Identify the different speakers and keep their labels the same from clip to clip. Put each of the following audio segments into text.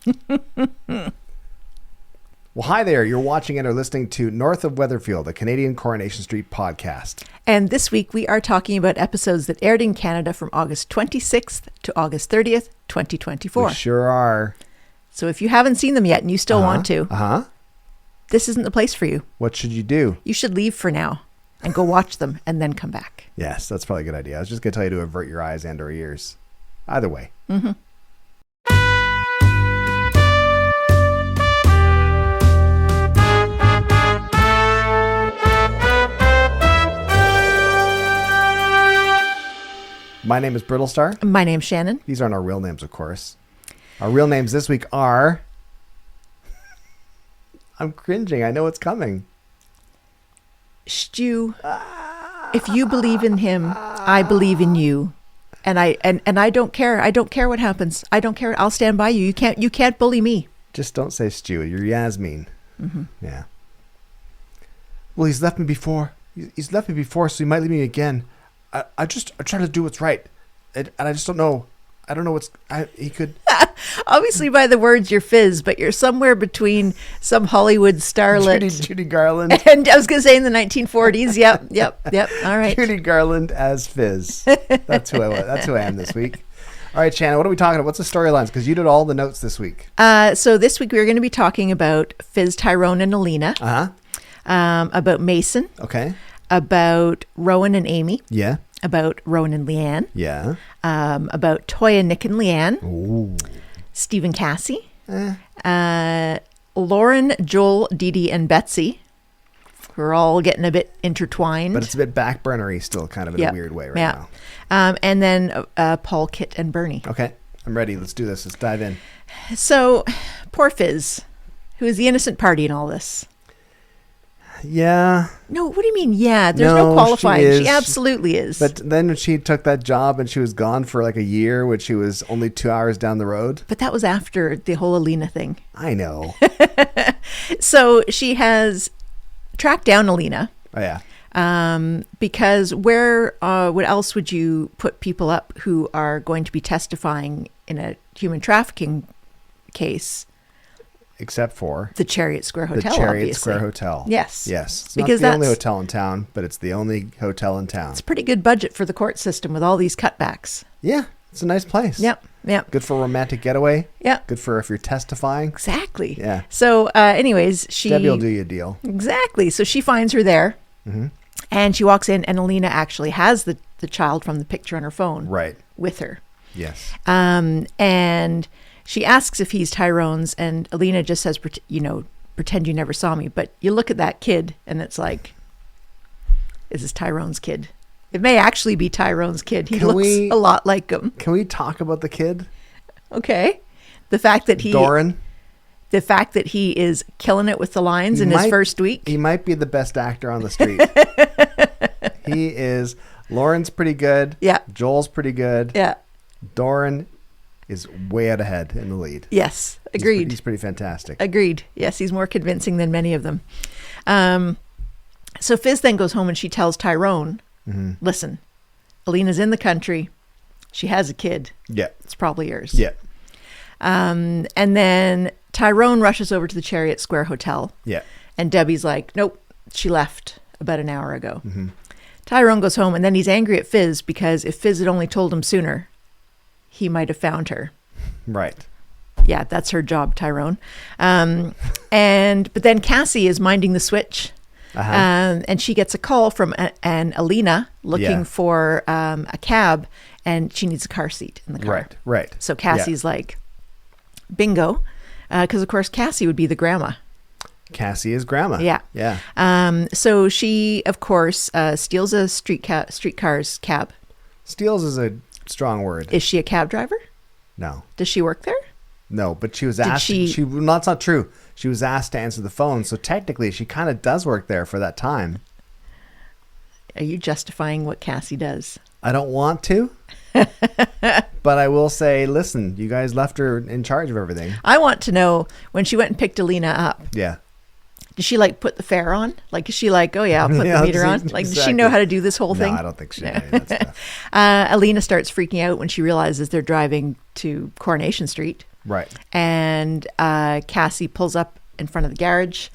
Speaker 1: Well, hi there. You're watching and are listening to North of Weatherfield, a Canadian Coronation Street podcast.
Speaker 2: And this week we are talking about episodes that aired in Canada from August 26th to August 30th, 2024.
Speaker 1: We sure are.
Speaker 2: So if you haven't seen them yet and you still want to, this isn't the place for you.
Speaker 1: What should you do?
Speaker 2: You should leave for now and go watch them and then come back.
Speaker 1: Yes, that's probably a good idea. I was just going to tell you to avert your eyes and or ears. Either way.
Speaker 2: Mm-hmm.
Speaker 1: My name is Brittlestar.
Speaker 2: My name's Shannon.
Speaker 1: These aren't our real names, of course. Our real names this week are... I'm cringing. I know it's coming.
Speaker 2: Stu, if you believe in him, I believe in you. And I don't care. I don't care what happens. I don't care. I'll stand by you. You can't bully me.
Speaker 1: Just don't say Stu. You're Yasmin.
Speaker 2: Mm-hmm.
Speaker 1: Yeah. Well, he's left me before. He's left me before, so he might leave me again. I try to do what's right, and I just don't know. I don't know he could.
Speaker 2: Obviously, by the words, you're Fizz, but you're somewhere between some Hollywood starlet.
Speaker 1: Judy Garland.
Speaker 2: And I was going to say in the 1940s. Yep. All right.
Speaker 1: Judy Garland as Fizz. That's who I was. That's who I am this week. All right, Shannon, what are we talking about? What's the storylines? Because you did all the notes this week.
Speaker 2: So this week we're going to be talking about Fizz, Tyrone, and Alina. About Mason.
Speaker 1: Okay.
Speaker 2: About Rowan and Amy.
Speaker 1: Yeah.
Speaker 2: About Rowan and Leanne.
Speaker 1: Yeah.
Speaker 2: About Toyah, Nick, and Leanne.
Speaker 1: Ooh.
Speaker 2: Steve and Cassie. Lauren, Joel, Dee Dee, and Betsy. We're all getting a bit intertwined.
Speaker 1: But it's a bit backburnery still, kind of in a weird way now.
Speaker 2: And then Paul, Kit, and Bernie.
Speaker 1: Okay. I'm ready. Let's do this. Let's dive in.
Speaker 2: So, poor Fizz, who is the innocent party in all this.
Speaker 1: Yeah.
Speaker 2: No, what do you mean? Yeah, there's no qualifying. She absolutely is.
Speaker 1: But then when she took that job and she was gone for like a year, which she was only 2 hours down the road.
Speaker 2: But that was after the whole Alina thing.
Speaker 1: I know.
Speaker 2: So she has tracked down Alina.
Speaker 1: Oh, yeah.
Speaker 2: Because where, what else would you put people up who are going to be testifying in a human trafficking case?
Speaker 1: Except for
Speaker 2: the Chariot Square Hotel.
Speaker 1: The Chariot
Speaker 2: obviously.
Speaker 1: Square Hotel.
Speaker 2: Yes.
Speaker 1: It's
Speaker 2: because
Speaker 1: not the only hotel in town, but it's the only hotel in town.
Speaker 2: It's a pretty good budget for the court system with all these cutbacks.
Speaker 1: Yeah. It's a nice place.
Speaker 2: Yep.
Speaker 1: Good for a romantic getaway.
Speaker 2: Yeah.
Speaker 1: Good for if you're testifying.
Speaker 2: Exactly.
Speaker 1: Yeah.
Speaker 2: So anyways,
Speaker 1: Debbie will do you a deal.
Speaker 2: Exactly. So she finds her there.
Speaker 1: Mm-hmm.
Speaker 2: And she walks in and Alina actually has the child from the picture on her phone.
Speaker 1: Right.
Speaker 2: With her.
Speaker 1: Yes.
Speaker 2: And she asks if he's Tyrone's, and Alina just says, pretend you never saw me. But you look at that kid, and it's like, is this Tyrone's kid? It may actually be Tyrone's kid. He looks a lot like him.
Speaker 1: Can we talk about the kid?
Speaker 2: Okay. The fact that
Speaker 1: Doran.
Speaker 2: The fact that he is killing it with the lines in his first week.
Speaker 1: He might be the best actor on the street. He is. Lauren's pretty good.
Speaker 2: Yeah.
Speaker 1: Joel's pretty good.
Speaker 2: Yeah. Doran
Speaker 1: is way out ahead in the lead.
Speaker 2: Yes, agreed.
Speaker 1: He's pretty fantastic.
Speaker 2: Agreed. Yes, he's more convincing than many of them. So Fizz then goes home and she tells Tyrone, listen, Alina's in the country. She has a kid.
Speaker 1: Yeah.
Speaker 2: It's probably yours.
Speaker 1: Yeah.
Speaker 2: And then Tyrone rushes over to the Chariot Square Hotel.
Speaker 1: Yeah.
Speaker 2: And Debbie's like, nope, she left about an hour ago. Mm-hmm. Tyrone goes home and then he's angry at Fizz because if Fizz had only told him sooner, he might have found her.
Speaker 1: Right.
Speaker 2: Yeah, that's her job, Tyrone. But then Cassie is minding the switch. And she gets a call from an Alina looking for a cab, and she needs a car seat in the car.
Speaker 1: Right.
Speaker 2: So Cassie's like, bingo. Because, of course, Cassie would be the grandma.
Speaker 1: Cassie is grandma.
Speaker 2: Yeah. So she, of course, steals a streetcar's cab.
Speaker 1: Steals is a strong word.
Speaker 2: Is she a cab driver?
Speaker 1: No.
Speaker 2: Does she work there?
Speaker 1: No, but she was asked. No, that's not true. She was asked to answer the phone, so technically she kind of does work there for that time.
Speaker 2: Are you justifying what Cassie does?
Speaker 1: I don't want to, but I will say, listen, you guys left her in charge of everything.
Speaker 2: I want to know when she went and picked Alina up.
Speaker 1: Yeah.
Speaker 2: Did she like put the fare on? Like, is she like, oh yeah, I'll put the meter on? Like, does she know how to do this whole thing?
Speaker 1: No, I don't think she did that stuff.
Speaker 2: Alina starts freaking out when she realizes they're driving to Coronation Street.
Speaker 1: Right.
Speaker 2: And Cassie pulls up in front of the garage,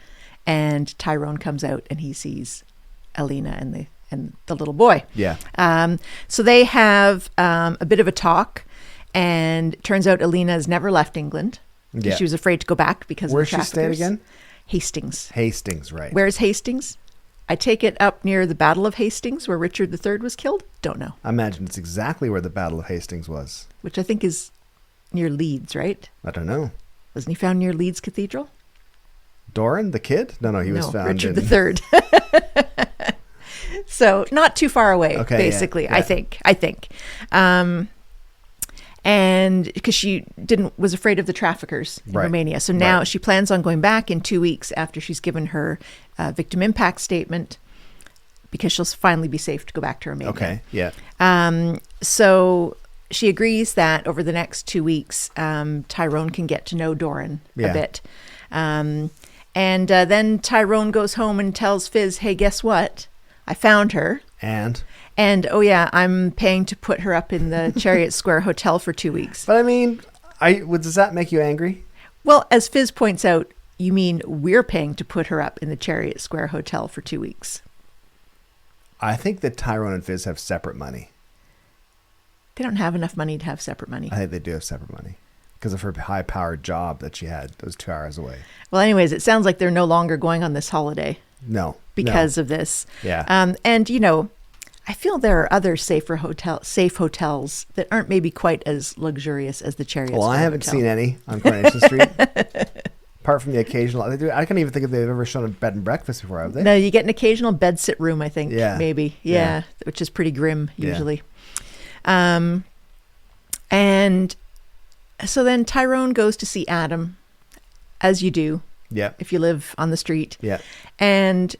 Speaker 2: and Tyrone comes out, and he sees Alina and the little boy.
Speaker 1: Yeah.
Speaker 2: So they have a bit of a talk, and it turns out Alina has never left England.
Speaker 1: Yeah.
Speaker 2: She was afraid to go back because
Speaker 1: Where's
Speaker 2: of the
Speaker 1: she stayed
Speaker 2: traffickers.
Speaker 1: again?
Speaker 2: Hastings.
Speaker 1: Hastings, right.
Speaker 2: Where's Hastings? I take it up near the Battle of Hastings where Richard III was killed? Don't know.
Speaker 1: I imagine it's exactly where the Battle of Hastings was.
Speaker 2: Which I think is near Leeds, right?
Speaker 1: I don't know.
Speaker 2: Wasn't he found near Leeds Cathedral?
Speaker 1: Doran, the kid? No, he was found
Speaker 2: Richard
Speaker 1: in...
Speaker 2: III. So not too far away, basically,
Speaker 1: yeah.
Speaker 2: I think. And because she was afraid of the traffickers in Romania. So now she plans on going back in 2 weeks after she's given her victim impact statement, because she'll finally be safe to go back to Romania.
Speaker 1: Okay, yeah.
Speaker 2: So she agrees that over the next 2 weeks, Tyrone can get to know Doran a bit. And then Tyrone goes home and tells Fizz, hey, guess what? I found her. And, oh, yeah, I'm paying to put her up in the Chariot Square Hotel for 2 weeks.
Speaker 1: But I mean, does that make you angry?
Speaker 2: Well, as Fizz points out, you mean we're paying to put her up in the Chariot Square Hotel for 2 weeks.
Speaker 1: I think that Tyrone and Fizz have separate money.
Speaker 2: They don't have enough money to have separate money.
Speaker 1: I think they do have separate money because of her high-powered job that she had. That was 2 hours away.
Speaker 2: Well, anyways, it sounds like they're no longer going on this holiday.
Speaker 1: No.
Speaker 2: Because of this.
Speaker 1: Yeah.
Speaker 2: And, you know, I feel there are other safe hotels that aren't maybe quite as luxurious as the Chariot Square
Speaker 1: I haven't
Speaker 2: Hotel.
Speaker 1: seen any on Coronation Street. Apart from the occasional. I can't even think if they've ever shown a bed and breakfast before, have they?
Speaker 2: No, you get an occasional bed sit room, I think.
Speaker 1: Yeah.
Speaker 2: Maybe. Yeah. Which is pretty grim, usually.
Speaker 1: Yeah.
Speaker 2: And so then Tyrone goes to see Adam, as you do.
Speaker 1: Yeah.
Speaker 2: If you live on the street.
Speaker 1: Yeah.
Speaker 2: And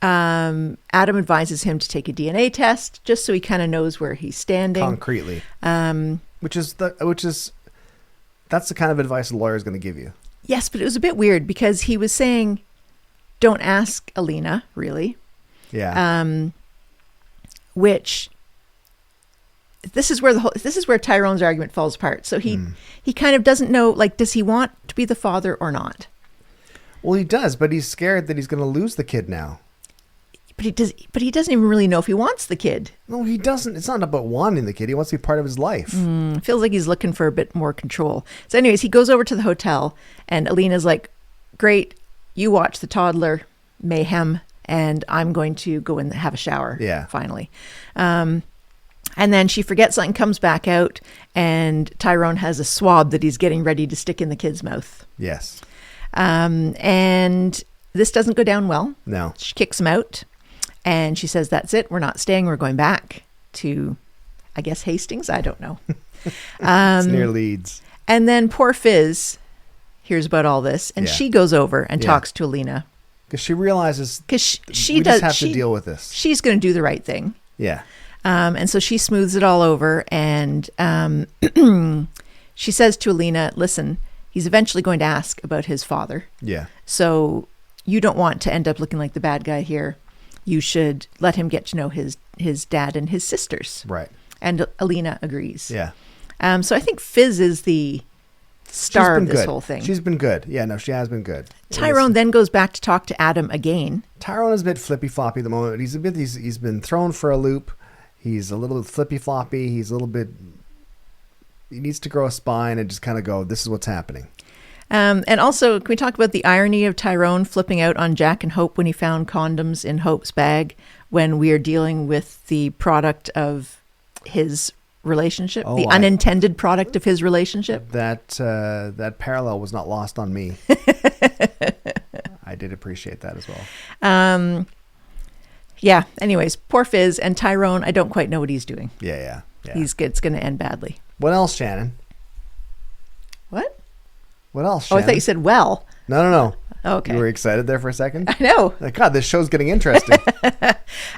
Speaker 2: Adam advises him to take a DNA test just so he kind of knows where he's standing.
Speaker 1: Concretely. That's the kind of advice a lawyer is going to give you.
Speaker 2: Yes, but it was a bit weird because he was saying, don't ask Alina, really.
Speaker 1: Yeah.
Speaker 2: Which this is where Tyrone's argument falls apart. So he kind of doesn't know, like, does he want to be the father or not?
Speaker 1: Well, he does, but he's scared that he's going to lose the kid now.
Speaker 2: But he doesn't even really know if he wants the kid.
Speaker 1: No, he doesn't. It's not about wanting the kid. He wants to be part of his life.
Speaker 2: Feels like he's looking for a bit more control. So anyways, he goes over to the hotel and Alina's like, great, you watch the toddler mayhem and I'm going to go in and have a shower.
Speaker 1: Yeah.
Speaker 2: Finally. And then she forgets something, comes back out, and Tyrone has a swab that he's getting ready to stick in the kid's mouth.
Speaker 1: Yes.
Speaker 2: And this doesn't go down well.
Speaker 1: No.
Speaker 2: She kicks him out. And she says, that's it. We're not staying. We're going back to, I guess, Hastings. I don't know.
Speaker 1: It's near Leeds.
Speaker 2: And then poor Fizz hears about all this. And she goes over and talks to Alina.
Speaker 1: Because she realizes
Speaker 2: she
Speaker 1: just have to deal with this.
Speaker 2: She's going to do the right thing.
Speaker 1: Yeah.
Speaker 2: And so she smooths it all over. And she says to Alina, listen, he's eventually going to ask about his father.
Speaker 1: Yeah.
Speaker 2: So you don't want to end up looking like the bad guy here. You should let him get to know his dad and his sisters.
Speaker 1: Right.
Speaker 2: And Alina agrees.
Speaker 1: Yeah.
Speaker 2: So I think Fizz is the star of this whole thing.
Speaker 1: She's been good. Yeah, no, she has been good.
Speaker 2: Tyrone then goes back to talk to Adam again.
Speaker 1: Tyrone is a bit flippy-floppy at the moment. He's been thrown for a loop. He's a little bit flippy-floppy. He needs to grow a spine and just kind of go, this is what's happening.
Speaker 2: And also, can we talk about the irony of Tyrone flipping out on Jack and Hope when he found condoms in Hope's bag when we are dealing with the product of his relationship, the unintended product of his relationship?
Speaker 1: That parallel was not lost on me. I did appreciate that as well.
Speaker 2: Yeah. Anyways, poor Fizz and Tyrone. I don't quite know what he's doing.
Speaker 1: Yeah.
Speaker 2: It's going to end badly.
Speaker 1: What else, Shannon?
Speaker 2: What?
Speaker 1: What else,
Speaker 2: Shannon?
Speaker 1: Oh,
Speaker 2: I thought you said well.
Speaker 1: No.
Speaker 2: Okay.
Speaker 1: You were excited there for a second?
Speaker 2: I know.
Speaker 1: Like, God, this show's getting interesting.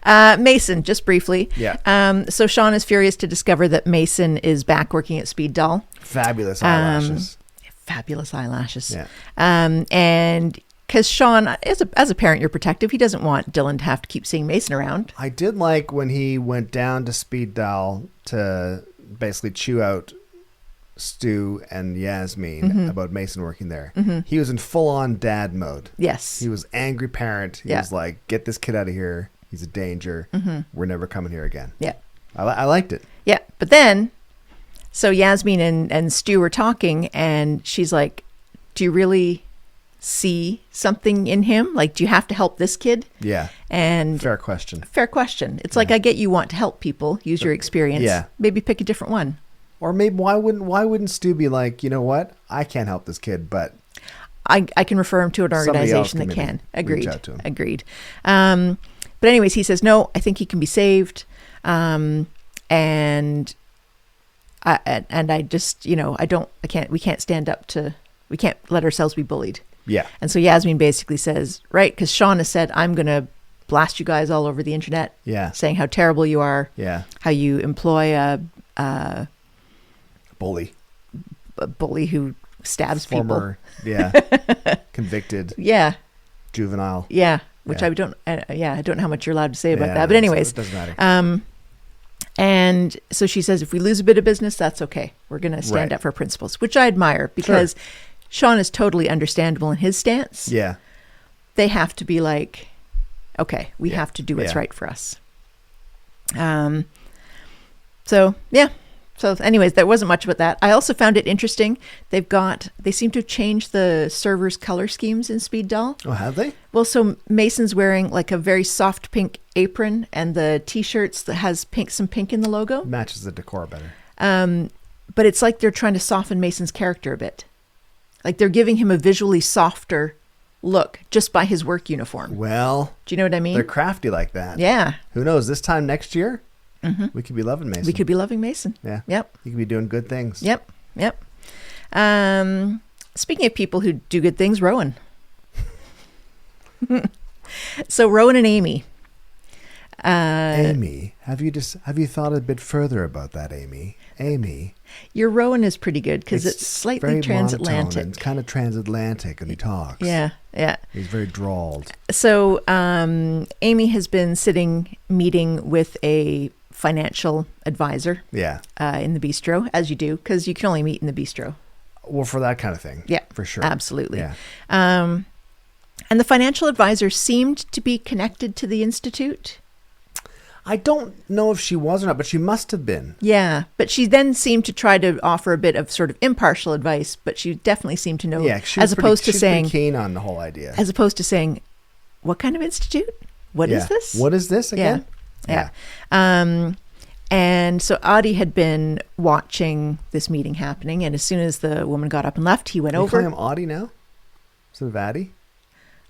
Speaker 2: Mason, just briefly.
Speaker 1: Yeah.
Speaker 2: So Sean is furious to discover that Mason is back working at Speed Doll.
Speaker 1: Fabulous eyelashes.
Speaker 2: Fabulous eyelashes.
Speaker 1: Yeah.
Speaker 2: And because Sean, as a parent, you're protective. He doesn't want Dylan to have to keep seeing Mason around.
Speaker 1: I did like when he went down to Speed Doll to basically chew out Stu and Yasmin about Mason working there. He was in full-on dad mode.
Speaker 2: Yes.
Speaker 1: He was angry parent. He was like, get this kid out of here. He's a danger. We're never coming here again.
Speaker 2: Yeah.
Speaker 1: I liked it.
Speaker 2: Yeah. But then, so Yasmin and Stu were talking, and she's like, do you really see something in him? Like, do you have to help this kid?
Speaker 1: Yeah.
Speaker 2: And
Speaker 1: Fair question.
Speaker 2: It's like, I get you want to help people, use your experience.
Speaker 1: Yeah.
Speaker 2: Maybe pick a different one.
Speaker 1: Or maybe why wouldn't Stu be like, you know what? I can't help this kid, but
Speaker 2: I can refer him to an
Speaker 1: somebody else
Speaker 2: organization that
Speaker 1: maybe
Speaker 2: can.
Speaker 1: reach out to him.
Speaker 2: Agreed. But anyways, he says, no, I think he can be saved. And I just, we can't stand up to, we can't let ourselves be bullied.
Speaker 1: Yeah.
Speaker 2: And so Yasmin basically says, right, because Sean has said, I'm going to blast you guys all over the internet.
Speaker 1: Yeah.
Speaker 2: Saying how terrible you are.
Speaker 1: Yeah.
Speaker 2: How you employ a
Speaker 1: bully
Speaker 2: who stabs
Speaker 1: people. Convicted.
Speaker 2: Yeah.
Speaker 1: Juvenile.
Speaker 2: Yeah. Which I don't know how much you're allowed to say about that. But anyways.
Speaker 1: It doesn't matter.
Speaker 2: And so she says, if we lose a bit of business, that's okay. We're going to stand up for principles, which I admire because Sean is totally understandable in his stance.
Speaker 1: Yeah.
Speaker 2: They have to be like, okay, we have to do what's right for us. So anyways, there wasn't much about that. I also found it interesting. They seem to have changed the servers' color schemes in Speed Doll.
Speaker 1: Oh, have they?
Speaker 2: Well, so Mason's wearing like a very soft pink apron, and the t-shirts that has some pink in the logo.
Speaker 1: Matches the decor better.
Speaker 2: But it's like they're trying to soften Mason's character a bit. Like they're giving him a visually softer look just by his work uniform.
Speaker 1: Well,
Speaker 2: do you know what I mean?
Speaker 1: They're crafty like that.
Speaker 2: Yeah.
Speaker 1: Who knows? This time next year, we could be loving Mason.
Speaker 2: Yeah.
Speaker 1: Yeah. Yep. He could be doing good things.
Speaker 2: Yep. Speaking of people who do good things, Rowan. So Rowan and Amy.
Speaker 1: Amy, have you thought a bit further about that, Amy? Amy.
Speaker 2: Your Rowan is pretty good because it's slightly transatlantic.
Speaker 1: It's kind of transatlantic when he talks.
Speaker 2: Yeah.
Speaker 1: He's very drawled.
Speaker 2: So Amy has been meeting with a financial advisor.
Speaker 1: Yeah.
Speaker 2: In the bistro, as you do, because you can only meet in the bistro.
Speaker 1: Well, for that kind of thing.
Speaker 2: Yeah.
Speaker 1: For sure.
Speaker 2: Absolutely.
Speaker 1: Yeah.
Speaker 2: And the financial advisor seemed to be connected to the Institute.
Speaker 1: I don't know if she was or not, but she must have been.
Speaker 2: Yeah, but she then seemed to try to offer a bit of sort of impartial advice, but she definitely seemed to know.
Speaker 1: Yeah, she was pretty keen on the whole idea.
Speaker 2: As opposed to saying, what kind of institute? What is this?
Speaker 1: What is this again?
Speaker 2: Yeah. And so Adi had been watching this meeting happening, and as soon as the woman got up and left, he went over.
Speaker 1: You calling him Adi now? Instead of Addy?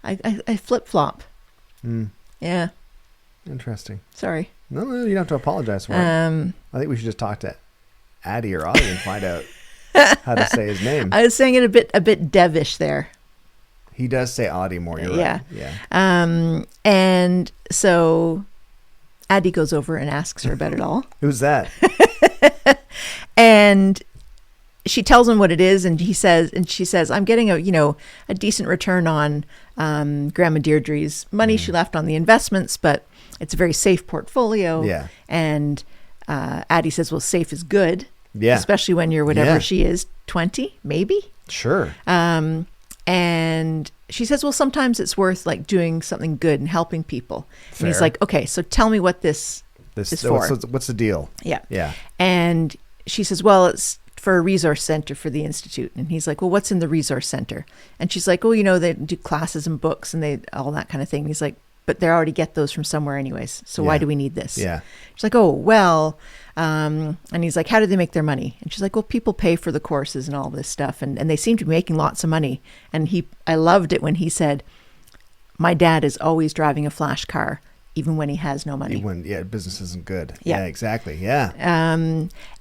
Speaker 2: I flip-flop. Yeah.
Speaker 1: Interesting.
Speaker 2: Sorry.
Speaker 1: No, you don't have to apologize for it. I think we should just talk to Addy or Adi and find out how to say his name.
Speaker 2: I was saying it a bit devish there.
Speaker 1: He does say Adi more. You're right. Yeah.
Speaker 2: And so Addy goes over and asks her about it all.
Speaker 1: Who's that?
Speaker 2: And she tells him what it is, and she says, I'm getting a decent return on Grandma Deirdre's money she left on the investments, but it's a very safe portfolio.
Speaker 1: Yeah.
Speaker 2: And Addy says, well, safe is good.
Speaker 1: Yeah.
Speaker 2: Especially when you're whatever she is, 20, maybe?
Speaker 1: Sure.
Speaker 2: And she says, well, sometimes it's worth like doing something good and helping people.
Speaker 1: Fair.
Speaker 2: And he's like, okay, so tell me what this is for.
Speaker 1: What's the deal?
Speaker 2: Yeah.
Speaker 1: Yeah.
Speaker 2: And she says, well, it's for a resource center for the Institute. And he's like, well, what's in the resource center? And she's like, oh, they do classes and books and all that kind of thing. And he's like, but they already get those from somewhere anyways. So why do we need this?
Speaker 1: Yeah.
Speaker 2: She's like, oh, well, and he's like, how do they make their money? And she's like, well, people pay for the courses and all this stuff. And they seem to be making lots of money. And I loved it when he said, my dad is always driving a flash car, even when he has no money.
Speaker 1: Business isn't good.
Speaker 2: Yeah.
Speaker 1: Yeah, exactly. Yeah.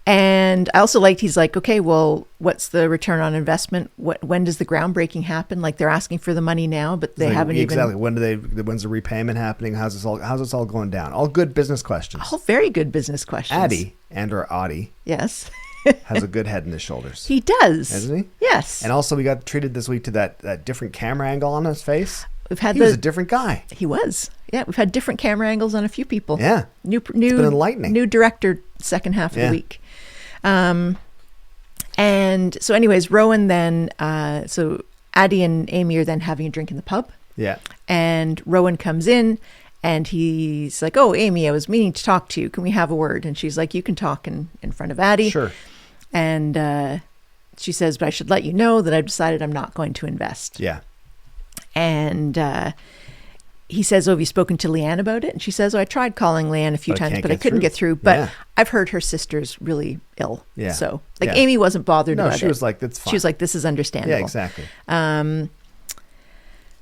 Speaker 2: And I also liked, he's like, okay, well, what's the return on investment? When does the groundbreaking happen? Like they're asking for the money now, but they haven't
Speaker 1: exactly. When's the repayment happening? How's this all going down? All good business questions.
Speaker 2: All very good business questions.
Speaker 1: Addy or Adi.
Speaker 2: Yes.
Speaker 1: has a good head in his shoulders.
Speaker 2: He does.
Speaker 1: Doesn't he?
Speaker 2: Yes.
Speaker 1: And also we got treated this week to that different camera angle on his face.
Speaker 2: He
Speaker 1: was a different guy.
Speaker 2: He was. Yeah, we've had different camera angles on a few people.
Speaker 1: Yeah.
Speaker 2: New
Speaker 1: it's been enlightening.
Speaker 2: New director second half of the week. And so anyways, Rowan then, so Addie and Amy are then having a drink in the pub.
Speaker 1: Yeah.
Speaker 2: And Rowan comes in and he's like, oh, Amy, I was meaning to talk to you. Can we have a word? And she's like, you can talk in front of Addie.
Speaker 1: Sure.
Speaker 2: And she says, but I should let you know that I've decided I'm not going to invest.
Speaker 1: Yeah.
Speaker 2: And he says, oh, have you spoken to Leanne about it? And she says, oh, I tried calling Leanne a few times, but I couldn't get through. But I've heard her sister's really ill.
Speaker 1: Yeah.
Speaker 2: So Amy wasn't bothered about it.
Speaker 1: No, she was like, that's fine.
Speaker 2: She was like, this is understandable.
Speaker 1: Yeah, exactly.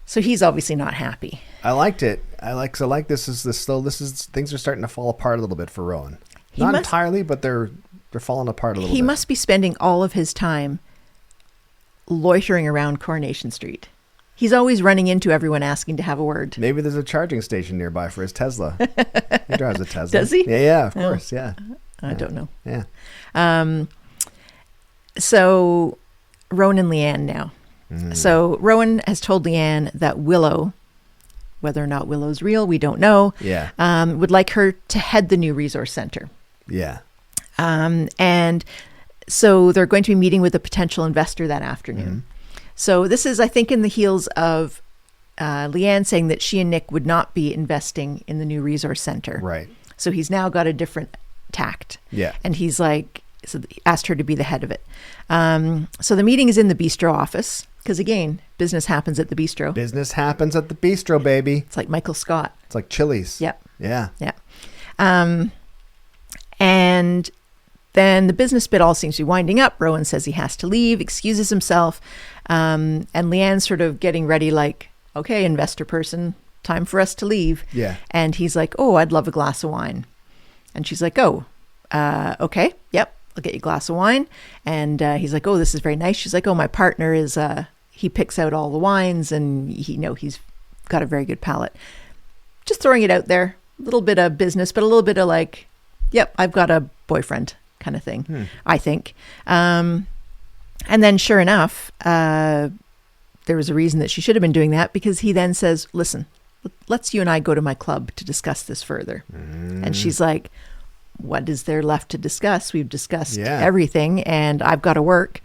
Speaker 2: So he's obviously not happy.
Speaker 1: I liked it. Things are starting to fall apart a little bit for Rowan. Not entirely, but they're falling apart a little bit.
Speaker 2: He must be spending all of his time loitering around Coronation Street. He's always running into everyone asking to have a word.
Speaker 1: Maybe there's a charging station nearby for his Tesla. He drives a Tesla.
Speaker 2: Does he?
Speaker 1: Yeah, of course, yeah.
Speaker 2: I don't know.
Speaker 1: Yeah.
Speaker 2: So Rowan and Leanne now. So Rowan has told Leanne that Willow, whether or not Willow's real, we don't know, would like her to head the new resource center.
Speaker 1: Yeah.
Speaker 2: And so they're going to be meeting with a potential investor that afternoon. So this is, I think, in the heels of Leanne saying that she and Nick would not be investing in the new resource center.
Speaker 1: Right.
Speaker 2: So he's now got a different tact.
Speaker 1: Yeah.
Speaker 2: And he's like, so asked her to be the head of it. So the meeting is in the bistro office because, again, business happens at the bistro.
Speaker 1: Business happens at the bistro, baby.
Speaker 2: It's like Michael Scott.
Speaker 1: It's like Chili's.
Speaker 2: Yep.
Speaker 1: Yeah.
Speaker 2: Yeah. And then the business bit all seems to be winding up. Rowan says he has to leave, excuses himself. And Leanne's sort of getting ready like, okay, investor person, time for us to leave.
Speaker 1: Yeah.
Speaker 2: And he's like, oh, I'd love a glass of wine. And she's like, oh, okay, yep, I'll get you a glass of wine. And he's like, oh, this is very nice. She's like, oh, my partner is, he picks out all the wines and he's got a very good palate. Just throwing it out there, a little bit of business, but a little bit of like, yep, I've got a boyfriend kind of thing, I think. And then sure enough, there was a reason that she should have been doing that because he then says, listen, let's you and I go to my club to discuss this further. And she's like, what is there left to discuss? We've discussed everything and I've got to work.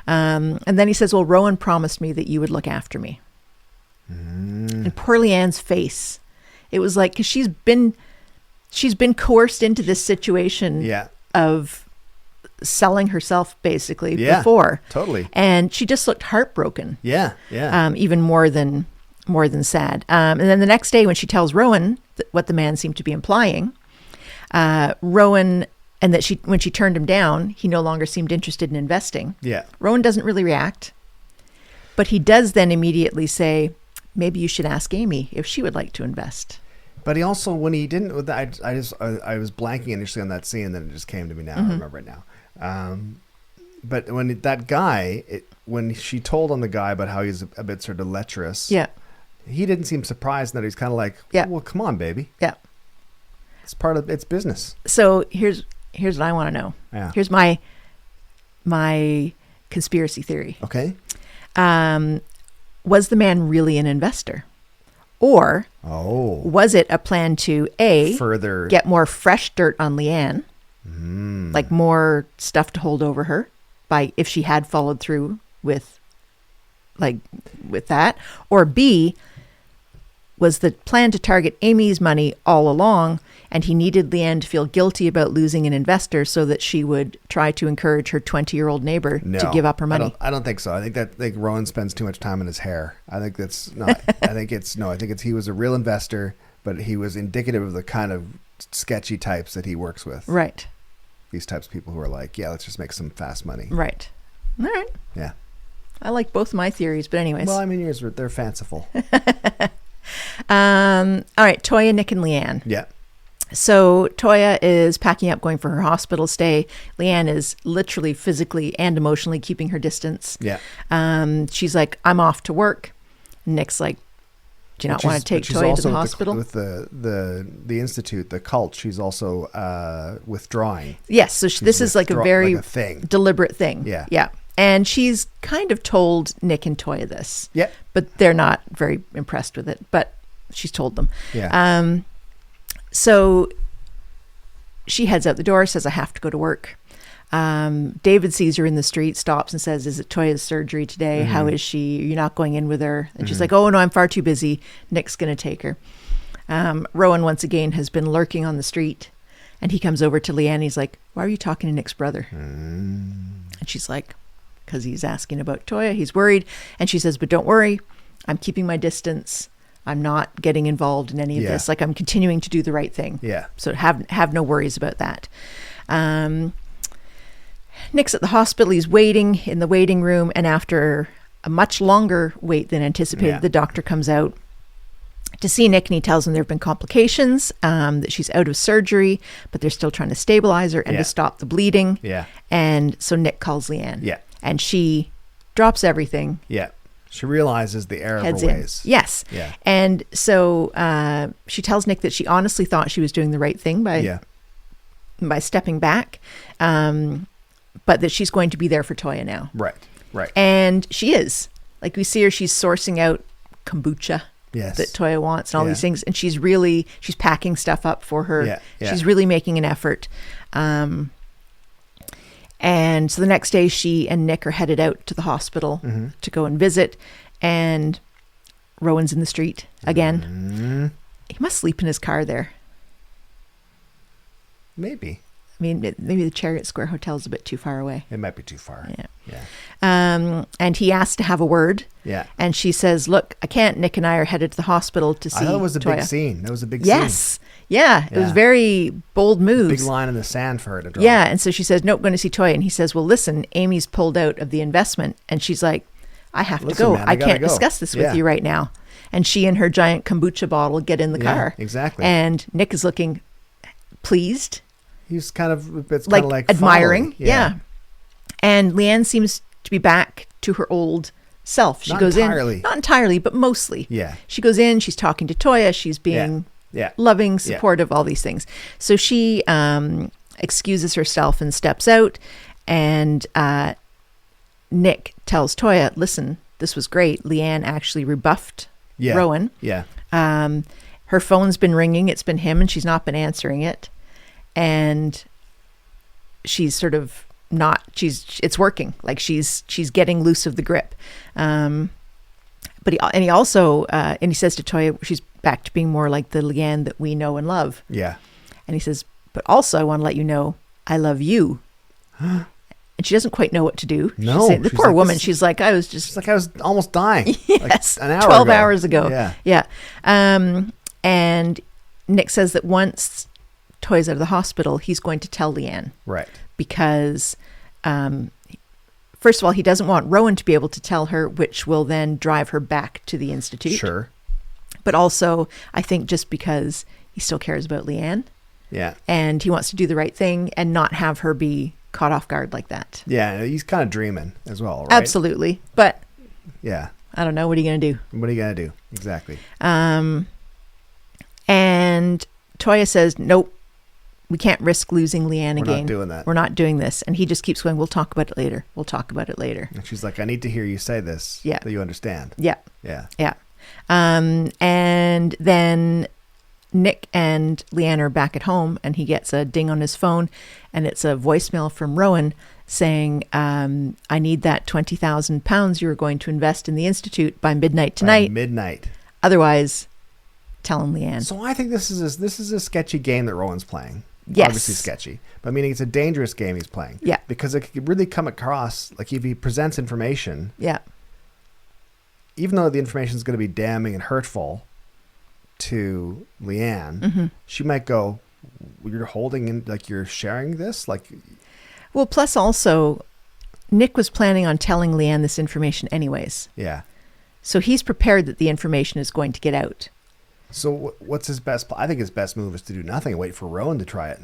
Speaker 2: And then he says, well, Rowan promised me that you would look after me. And poor Leanne's face, it was like, because she's been coerced into this situation of selling herself basically before.
Speaker 1: Totally.
Speaker 2: And she just looked heartbroken.
Speaker 1: Yeah. Yeah.
Speaker 2: Even more than sad. And then the next day when she tells Rowan what the man seemed to be implying, Rowan, and that when she turned him down, he no longer seemed interested in investing. Yeah. Rowan doesn't really react, but he does then immediately say, maybe you should ask Amy if she would like to invest.
Speaker 1: But he also, when he didn't, I was blanking initially on that scene, and then it just came to me now. I remember it now. But when that guy, when she told on the guy about how he's a bit sort of lecherous, he didn't seem surprised that he's kind of like, well, come on, baby. Yeah. It's part of it's business.
Speaker 2: So here's what I want to know. Yeah. Here's my conspiracy theory.
Speaker 1: Okay.
Speaker 2: Was the man really an investor? Or was it a plan to further get more fresh dirt on Leanne, like more stuff to hold over her by if she had followed through with that, or B, was the plan to target Amy's money all along, and he needed Leanne to feel guilty about losing an investor so that she would try to encourage her 20-year-old neighbor to give up her money?
Speaker 1: I don't think so. I think Rowan spends too much time in his hair. I think that's not. I think it's he was a real investor, but he was indicative of the kind of sketchy types that he works with.
Speaker 2: Right.
Speaker 1: These types of people who are like, let's just make some fast money.
Speaker 2: Right. All right.
Speaker 1: Yeah.
Speaker 2: I like both my theories, but anyways.
Speaker 1: Well, I mean, yours, they're fanciful.
Speaker 2: All right, Toyah, Nick, and Leanne.
Speaker 1: Yeah.
Speaker 2: So Toyah is packing up, going for her hospital stay. Leanne is literally physically and emotionally keeping her distance.
Speaker 1: Yeah.
Speaker 2: She's like, I'm off to work. Nick's like, do you not want to take Toyah to the hospital?
Speaker 1: With the institute, the cult, she's also withdrawing.
Speaker 2: Yes, so this is like a very deliberate thing.
Speaker 1: Yeah.
Speaker 2: Yeah. And she's kind of told Nick and Toyah this.
Speaker 1: Yeah.
Speaker 2: But they're not very impressed with it. But she's told them.
Speaker 1: Yeah.
Speaker 2: So she heads out the door, says, I have to go to work. David sees her in the street, stops and says, is it Toyah's surgery today? How is she? You're not going in with her? And she's like, oh, no, I'm far too busy. Nick's going to take her. Rowan, once again, has been lurking on the street. And he comes over to Leanne. He's like, why are you talking to Nick's brother? And she's like, because he's asking about Toyah. He's worried. And she says, but don't worry. I'm keeping my distance. I'm not getting involved in any of this. Like, I'm continuing to do the right thing.
Speaker 1: Yeah.
Speaker 2: So have no worries about that. Nick's at the hospital. He's waiting in the waiting room. And after a much longer wait than anticipated, the doctor comes out to see Nick, and he tells him there have been complications, that she's out of surgery, but they're still trying to stabilize her and to stop the bleeding.
Speaker 1: Yeah.
Speaker 2: And so Nick calls Leanne.
Speaker 1: Yeah.
Speaker 2: And she drops everything.
Speaker 1: Yeah. She realizes the error of her ways.
Speaker 2: Yes.
Speaker 1: Yeah.
Speaker 2: And so she tells Nick that she honestly thought she was doing the right thing by stepping back, but that she's going to be there for Toyah now.
Speaker 1: Right. Right.
Speaker 2: And she is. Like, we see her, she's sourcing out kombucha.
Speaker 1: Yes.
Speaker 2: That Toyah wants and all these things. And she's packing stuff up for her.
Speaker 1: Yeah. Yeah.
Speaker 2: She's really making an effort. And so the next day she and Nick are headed out to the hospital to go and visit. And Rowan's in the street again. He must sleep in his car there.
Speaker 1: Maybe.
Speaker 2: I mean, maybe the Chariot Square Hotel is a bit too far away.
Speaker 1: It might be too far.
Speaker 2: Yeah. And he asks to have a word.
Speaker 1: Yeah.
Speaker 2: And she says, look, I can't. Nick and I are headed to the hospital to see
Speaker 1: I thought it was a
Speaker 2: Toyah.
Speaker 1: big scene. That was a big scene.
Speaker 2: Yes. Yeah. It was very bold moves.
Speaker 1: Big line in the sand for her to draw.
Speaker 2: Yeah. And so she says, nope, going to see Toyah. And he says, well, listen, Amy's pulled out of the investment. And she's like, I have to go.
Speaker 1: Man,
Speaker 2: I can't discuss this with you right now. And she and her giant kombucha bottle get in the car.
Speaker 1: Exactly.
Speaker 2: And Nick is looking pleased.
Speaker 1: He's kind of, it's
Speaker 2: like,
Speaker 1: kind of like
Speaker 2: admiring. Yeah. And Leanne seems to be back to her old self. She goes in. Not entirely, but mostly.
Speaker 1: Yeah.
Speaker 2: She goes in, she's talking to Toyah, she's being loving, supportive, all these things. So she excuses herself and steps out, and Nick tells Toyah, listen, this was great. Leanne actually rebuffed Rowan.
Speaker 1: Yeah.
Speaker 2: Her phone's been ringing. It's been him, and she's not been answering it. And she's sort of it's working. Like, she's getting loose of the grip. But he also says to Toyah, she's back to being more like the Leanne that we know and love.
Speaker 1: Yeah.
Speaker 2: And he says, but also I want to let you know, I love you. And she doesn't quite know what to do.
Speaker 1: No.
Speaker 2: The poor woman. She's like, I was
Speaker 1: almost dying.
Speaker 2: Yes.
Speaker 1: Like an hour
Speaker 2: 12
Speaker 1: ago.
Speaker 2: hours ago.
Speaker 1: Yeah.
Speaker 2: Yeah. And Nick says that once Toyah's out of the hospital, he's going to tell Leanne.
Speaker 1: Right.
Speaker 2: Because, first of all, he doesn't want Rowan to be able to tell her, which will then drive her back to the Institute.
Speaker 1: Sure.
Speaker 2: But also, I think just because he still cares about Leanne.
Speaker 1: Yeah.
Speaker 2: And he wants to do the right thing and not have her be caught off guard like that.
Speaker 1: Yeah. He's kind of dreaming as well, right?
Speaker 2: Absolutely. But,
Speaker 1: yeah.
Speaker 2: I don't know. What are you going to do?
Speaker 1: What are you going to do? Exactly.
Speaker 2: And Toyah says, nope. We can't risk losing Leanne again.
Speaker 1: We're not doing that.
Speaker 2: We're not doing this. And he just keeps going, we'll talk about it later. We'll talk about it later.
Speaker 1: And she's like, I need to hear you say this.
Speaker 2: Yeah.
Speaker 1: So you understand.
Speaker 2: Yeah.
Speaker 1: Yeah.
Speaker 2: Yeah. And then Nick and Leanne are back at home, and he gets a ding on his phone, and it's a voicemail from Rowan saying, I need that £20,000 you were going to invest in the Institute by midnight tonight.
Speaker 1: By midnight.
Speaker 2: Otherwise, tell him Leanne.
Speaker 1: So I think this is a sketchy game that Rowan's playing.
Speaker 2: Yes.
Speaker 1: Obviously sketchy, but meaning it's a dangerous game he's playing.
Speaker 2: Yeah.
Speaker 1: Because it could really come across, like, if he presents information.
Speaker 2: Yeah.
Speaker 1: Even though the information is going to be damning and hurtful to Leanne, she might go, you're holding in, like, you're sharing this? Like,
Speaker 2: well, plus also, Nick was planning on telling Leanne this information anyways.
Speaker 1: Yeah.
Speaker 2: So he's prepared that the information is going to get out.
Speaker 1: So what's his best? I think his best move is to do nothing and wait for Rowan to try it.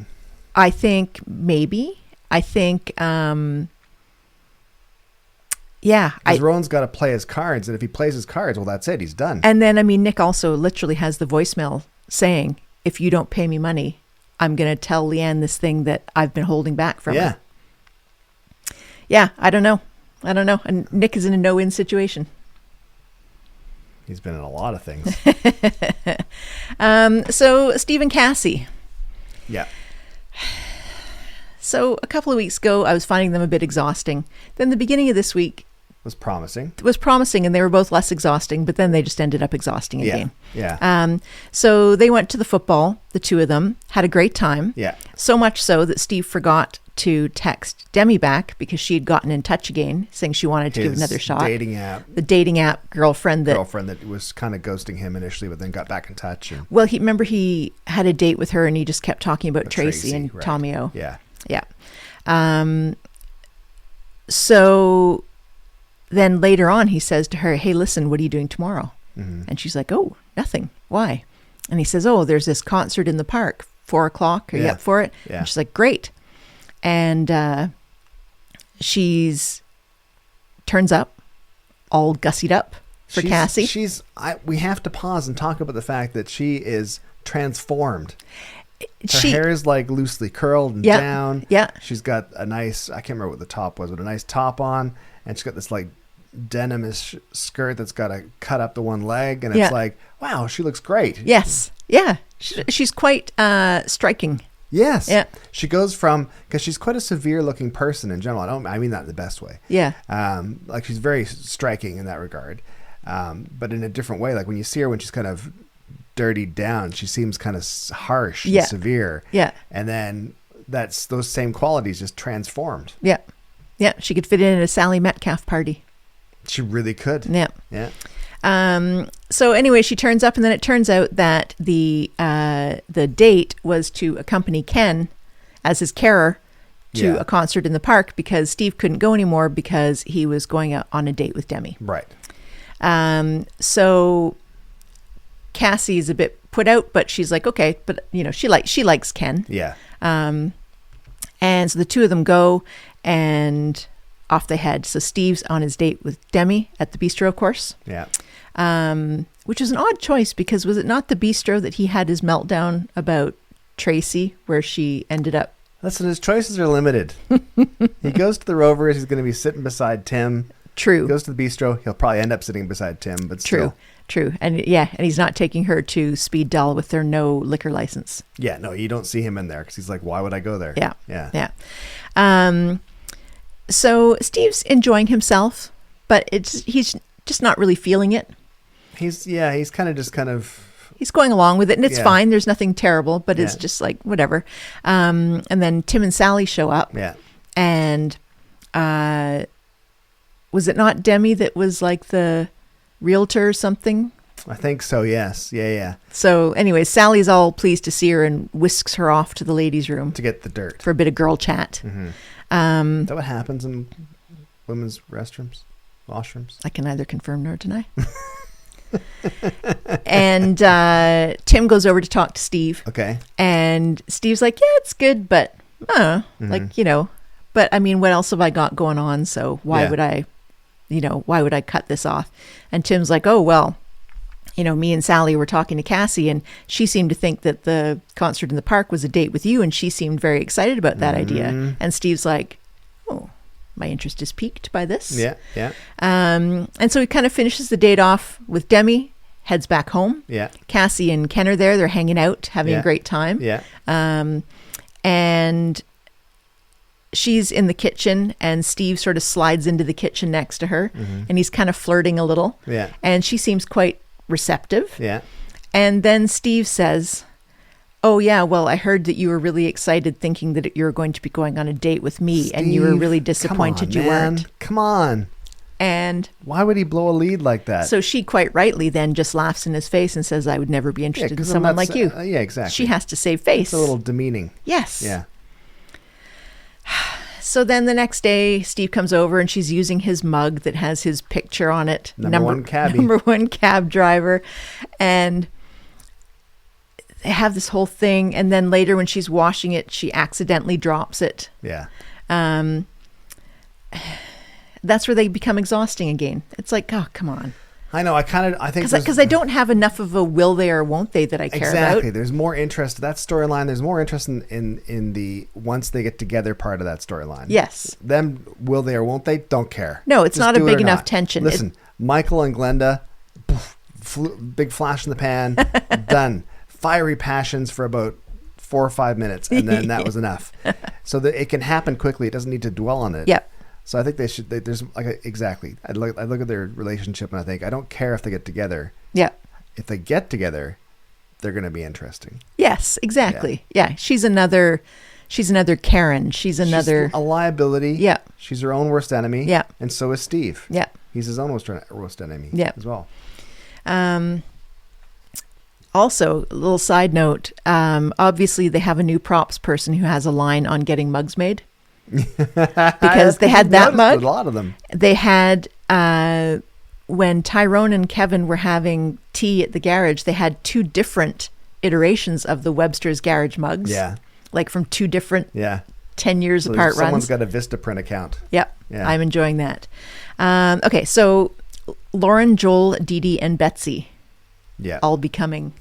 Speaker 2: I think maybe. I think, yeah.
Speaker 1: Because Rowan's got to play his cards, and if he plays his cards, well, that's it. He's done.
Speaker 2: And then, I mean, Nick also literally has the voicemail saying, if you don't pay me money, I'm going to tell Leanne this thing that I've been holding back from her. Yeah, I don't know. And Nick is in a no-win situation.
Speaker 1: He's been in a lot of things.
Speaker 2: So Steve and Cassie.
Speaker 1: Yeah.
Speaker 2: So a couple of weeks ago, I was finding them a bit exhausting. Then the beginning of this week
Speaker 1: Was promising.
Speaker 2: was promising, and they were both less exhausting, but then they just ended up exhausting again.
Speaker 1: Yeah.
Speaker 2: So they went to the football, the two of them, had a great time.
Speaker 1: Yeah.
Speaker 2: So much so that Steve forgot to text Demi back because she had gotten in touch again, saying she wanted to give
Speaker 1: His
Speaker 2: another shot.
Speaker 1: dating app.
Speaker 2: The dating app girlfriend that
Speaker 1: Was kind of ghosting him initially, but then got back in touch. And
Speaker 2: well, he had a date with her, and he just kept talking about Tracy and
Speaker 1: right.
Speaker 2: Tommy O.
Speaker 1: Yeah.
Speaker 2: Yeah. So then later on, he says to her, "Hey, listen, what are you doing tomorrow?"
Speaker 1: Mm-hmm.
Speaker 2: And she's like, "Oh, nothing. Why?" And he says, "Oh, there's this concert in the park, 4:00. Are you up for it?"
Speaker 1: Yeah.
Speaker 2: And she's like, "Great." And she's turns up, all gussied up for Cassie.
Speaker 1: We have to pause and talk about the fact that she is transformed. Her hair is like loosely curled and down.
Speaker 2: Yeah.
Speaker 1: She's got a nice, I can't remember what the top was, but a nice top on. And she's got this like denimish skirt that's got to cut up the one leg. And it's like, wow, she looks great.
Speaker 2: Yes. Yeah. She's quite striking.
Speaker 1: Yes.
Speaker 2: Yeah.
Speaker 1: She goes from, because she's quite a severe looking person in general. I mean that in the best way.
Speaker 2: Yeah.
Speaker 1: Like she's very striking in that regard. But in a different way. Like when you see her when she's kind of dirtied down, she seems kind of harsh and severe.
Speaker 2: Yeah.
Speaker 1: And then those same qualities just transformed.
Speaker 2: Yeah. Yeah. She could fit in at a Sally Metcalf party.
Speaker 1: She really could.
Speaker 2: Yeah.
Speaker 1: Yeah.
Speaker 2: So anyway, she turns up, and then it turns out that the date was to accompany Ken as his carer to a concert in the park because Steve couldn't go anymore because he was going out on a date with Demi.
Speaker 1: Right.
Speaker 2: So Cassie is a bit put out, but she's like, okay, but she likes Ken.
Speaker 1: Yeah.
Speaker 2: And so the two of them go, and off they head. So Steve's on his date with Demi at the bistro, of course.
Speaker 1: Yeah.
Speaker 2: Which is an odd choice because was it not the bistro that he had his meltdown about Tracy, where she ended up?
Speaker 1: Listen, his choices are limited. He goes to the Rovers. He's going to be sitting beside Tim.
Speaker 2: True.
Speaker 1: He goes to the bistro. He'll probably end up sitting beside Tim, but still.
Speaker 2: True. And and he's not taking her to Speed Dahl with their no liquor license.
Speaker 1: Yeah, no, you don't see him in there because he's like, why would I go there?
Speaker 2: Yeah. So Steve's enjoying himself, but he's just not really feeling it.
Speaker 1: He's kind of
Speaker 2: he's going along with it, and it's fine. There's nothing terrible, but it's just like whatever. And then Tim and Sally show up.
Speaker 1: Yeah.
Speaker 2: And was it not Demi that was like the realtor or something?
Speaker 1: I think so, yes. Yeah.
Speaker 2: So anyway, Sally's all pleased to see her and whisks her off to the ladies' room
Speaker 1: To get the dirt.
Speaker 2: for a bit of girl chat.
Speaker 1: Mm-hmm. Is that what happens in women's restrooms? Washrooms?
Speaker 2: I can neither confirm nor deny. And Tim goes over to talk to Steve.
Speaker 1: Okay.
Speaker 2: And Steve's like, yeah, it's good, but but I mean, what else have I got going on? So why would I cut this off? And Tim's like, oh, well, me and Sally were talking to Cassie, and she seemed to think that the concert in the park was a date with you, and she seemed very excited about that idea. And Steve's like, oh, my interest is piqued by this.
Speaker 1: Yeah.
Speaker 2: And so he kind of finishes the date off with Demi, heads back home.
Speaker 1: Yeah.
Speaker 2: Cassie and Ken are there. They're hanging out, having a great time.
Speaker 1: Yeah.
Speaker 2: And she's in the kitchen, and Steve sort of slides into the kitchen next to her, and he's kind of flirting a little.
Speaker 1: Yeah.
Speaker 2: And she seems quite receptive.
Speaker 1: Yeah.
Speaker 2: And then Steve says, oh yeah, well, I heard that you were really excited thinking that you were going to be going on a date with me, and you were really disappointed you weren't.
Speaker 1: Come on.
Speaker 2: And
Speaker 1: why would he blow a lead like that?
Speaker 2: so she quite rightly then just laughs in his face and says, I would never be interested in someone like you.
Speaker 1: Yeah, exactly.
Speaker 2: She has to save face.
Speaker 1: It's a little demeaning.
Speaker 2: Yes.
Speaker 1: Yeah.
Speaker 2: So then the next day, Steve comes over, and she's using his mug that has his picture on it.
Speaker 1: Number one cabbie.
Speaker 2: Number one cab driver. And they have this whole thing. And then later when she's washing it, she accidentally drops it.
Speaker 1: Yeah.
Speaker 2: That's where they become exhausting again. It's like, oh, come on.
Speaker 1: I know. I think
Speaker 2: because I don't have enough of a will they or won't they that I care about.
Speaker 1: Exactly. There's more interest. That storyline, there's more interest in the once they get together part of that storyline.
Speaker 2: Yes.
Speaker 1: Them, will they or won't they? Don't care.
Speaker 2: No, it's
Speaker 1: Just
Speaker 2: not a
Speaker 1: do it
Speaker 2: big
Speaker 1: or
Speaker 2: enough
Speaker 1: not.
Speaker 2: tension.
Speaker 1: Listen, Michael and Glenda, big flash in the pan, done. Fiery passions for about 4 or 5 minutes, and then that was enough. So that it can happen quickly. It doesn't need to dwell on it.
Speaker 2: Yep.
Speaker 1: So I think there's exactly. I look at their relationship and I think I don't care if they get together.
Speaker 2: Yeah.
Speaker 1: If they get together, they're going to be interesting.
Speaker 2: Yes, exactly. Yeah. She's another Karen. She's
Speaker 1: She's a liability.
Speaker 2: Yeah.
Speaker 1: She's her own worst enemy.
Speaker 2: Yeah.
Speaker 1: And so is Steve.
Speaker 2: Yeah.
Speaker 1: He's his own worst enemy.
Speaker 2: Yeah.
Speaker 1: As well.
Speaker 2: Also, a little side note. Obviously, they have a new props person who has a line on getting mugs made. Because they had that mug.
Speaker 1: A lot of them.
Speaker 2: They had when Tyrone and Kevin were having tea at the garage, they had 2 different iterations of the Webster's Garage mugs.
Speaker 1: Yeah.
Speaker 2: Like from 2 different 10 years apart runs.
Speaker 1: Someone's got a Vistaprint account.
Speaker 2: Yep.
Speaker 1: Yeah.
Speaker 2: I'm enjoying that. Okay, so Lauren, Joel, Dee Dee, and Betsy.
Speaker 1: Yeah.
Speaker 2: All becoming.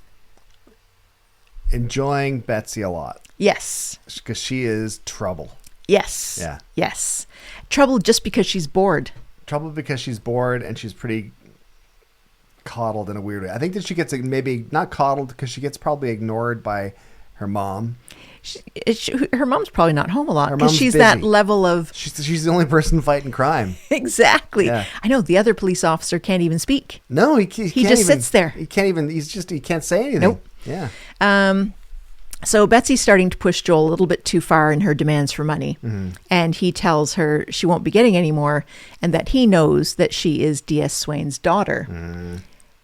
Speaker 1: Enjoying Betsy a lot.
Speaker 2: Yes.
Speaker 1: Because she is trouble.
Speaker 2: Yes.
Speaker 1: Yeah.
Speaker 2: Yes. Trouble just because she's bored.
Speaker 1: Trouble because she's bored and she's pretty coddled in a weird way. I think that she gets maybe not coddled because she gets probably ignored by her mom.
Speaker 2: Her mom's probably not home a lot
Speaker 1: Her
Speaker 2: because
Speaker 1: mom's
Speaker 2: she's
Speaker 1: busy.
Speaker 2: that level of.
Speaker 1: She's the only person fighting crime.
Speaker 2: Exactly.
Speaker 1: Yeah.
Speaker 2: I know the other police officer can't even speak.
Speaker 1: No, he
Speaker 2: He
Speaker 1: can't
Speaker 2: just
Speaker 1: even,
Speaker 2: sits there.
Speaker 1: He can't even. He can't say anything.
Speaker 2: Nope.
Speaker 1: Yeah.
Speaker 2: So Betsy's starting to push Joel a little bit too far in her demands for money. Mm-hmm. And he tells her she won't be getting any more and that he knows that she is D.S. Swain's daughter.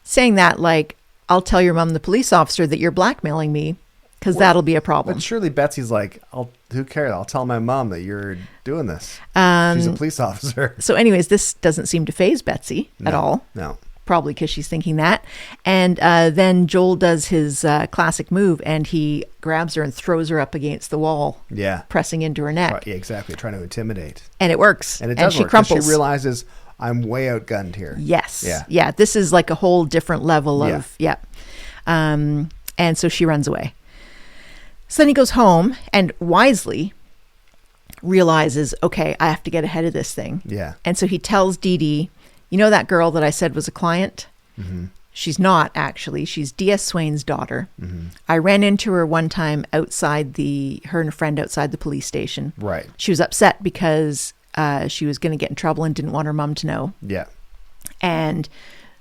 Speaker 2: Saying that like, I'll tell your mom, the police officer, that you're blackmailing me because that'll be a problem.
Speaker 1: But surely Betsy's like, who cares? I'll tell my mom that you're doing this. She's a police officer.
Speaker 2: So anyways, this doesn't seem to faze Betsy at all.
Speaker 1: No.
Speaker 2: Probably because she's thinking that. And then Joel does his classic move and he grabs her and throws her up against the wall.
Speaker 1: Yeah.
Speaker 2: Pressing into her neck.
Speaker 1: Yeah, exactly. Trying to intimidate.
Speaker 2: And it works.
Speaker 1: And it does
Speaker 2: she
Speaker 1: work. 'Cause
Speaker 2: crumples.
Speaker 1: She realizes I'm way outgunned here.
Speaker 2: Yes.
Speaker 1: Yeah.
Speaker 2: Yeah. This is like a whole different level of, and so she runs away. So then he goes home and wisely realizes, okay, I have to get ahead of this thing.
Speaker 1: Yeah.
Speaker 2: And so he tells Dee Dee, you know that girl that I said was a client?
Speaker 1: Mm-hmm.
Speaker 2: She's not, actually. She's D.S. Swain's daughter.
Speaker 1: Mm-hmm.
Speaker 2: I ran into her one time her and a friend outside the police station.
Speaker 1: Right.
Speaker 2: She was upset because she was going to get in trouble and didn't want her mom to know.
Speaker 1: Yeah. And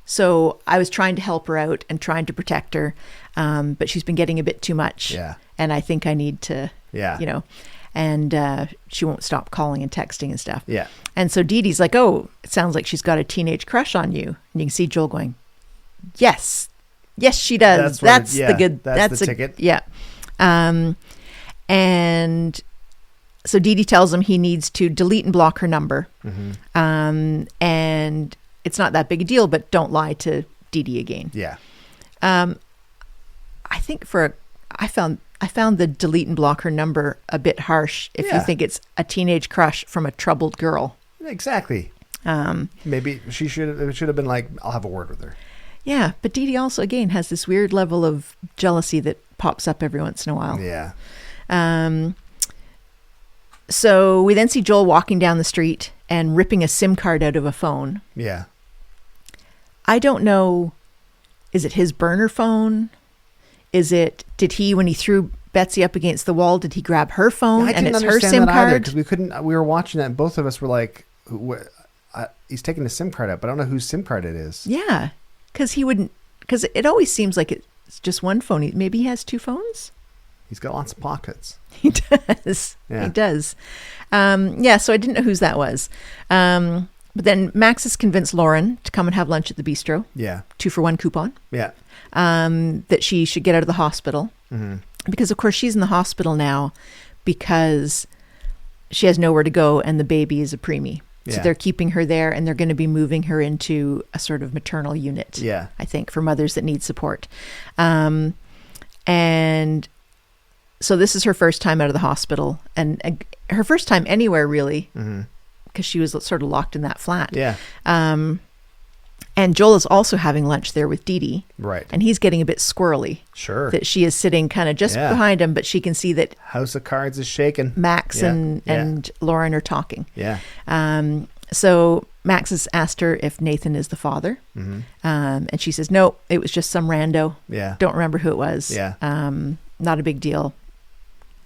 Speaker 2: so I was trying to help her out and trying to protect her, but she's been getting a bit too much.
Speaker 1: Yeah.
Speaker 2: And I think I need to, and she won't stop calling and texting and stuff.
Speaker 1: Yeah.
Speaker 2: And so Dee Dee's like, oh, it sounds like she's got a teenage crush on you. And you can see Joel going, yes, she does. That's the
Speaker 1: ticket.
Speaker 2: Yeah. And so Dee Dee tells him he needs to delete and block her number. Mm-hmm. And it's not that big a deal, but don't lie to Dee Dee again.
Speaker 1: Yeah.
Speaker 2: I think I found the delete and block her number a bit harsh if you think it's a teenage crush from a troubled girl.
Speaker 1: Exactly. Maybe it should have been like, I'll have a word with her.
Speaker 2: Yeah, but Dee Dee also, again, has this weird level of jealousy that pops up every once in a while.
Speaker 1: Yeah.
Speaker 2: So we then see Joel walking down the street and ripping a SIM card out of a phone.
Speaker 1: Yeah.
Speaker 2: I don't know, is it his burner phone? Did he, when he threw Betsy up against the wall, did he grab her phone and it's her SIM card?
Speaker 1: Because we were watching that and both of us were like, he's taking the SIM card out, but I don't know whose SIM card it is.
Speaker 2: Yeah, because it always seems like it's just one phone. Maybe he has 2 phones?
Speaker 1: He's got lots of pockets.
Speaker 2: He does. Yeah. He does. So I didn't know whose that was. But then Max has convinced Lauren to come and have lunch at the bistro.
Speaker 1: Yeah.
Speaker 2: 2-for-1 coupon.
Speaker 1: Yeah.
Speaker 2: That she should get out of the hospital. Mm-hmm. Because, of course, she's in the hospital now because she has nowhere to go and the baby is a preemie. Yeah. So they're keeping her there and they're going to be moving her into a sort of maternal unit, I think, for mothers that need support. And so this is her first time out of the hospital and her first time anywhere, really, because she was sort of locked in that flat.
Speaker 1: Yeah.
Speaker 2: And Joel is also having lunch there with Dee Dee.
Speaker 1: Right.
Speaker 2: And he's getting a bit squirrely.
Speaker 1: Sure.
Speaker 2: That she is sitting kind of just behind him, but she can see that
Speaker 1: House of Cards is shaking.
Speaker 2: Max and Lauren are talking.
Speaker 1: Yeah.
Speaker 2: So Max has asked her if Nathan is the father. Mm-hmm. And she says, no, it was just some rando.
Speaker 1: Yeah.
Speaker 2: Don't remember who it was.
Speaker 1: Yeah.
Speaker 2: Not a big deal.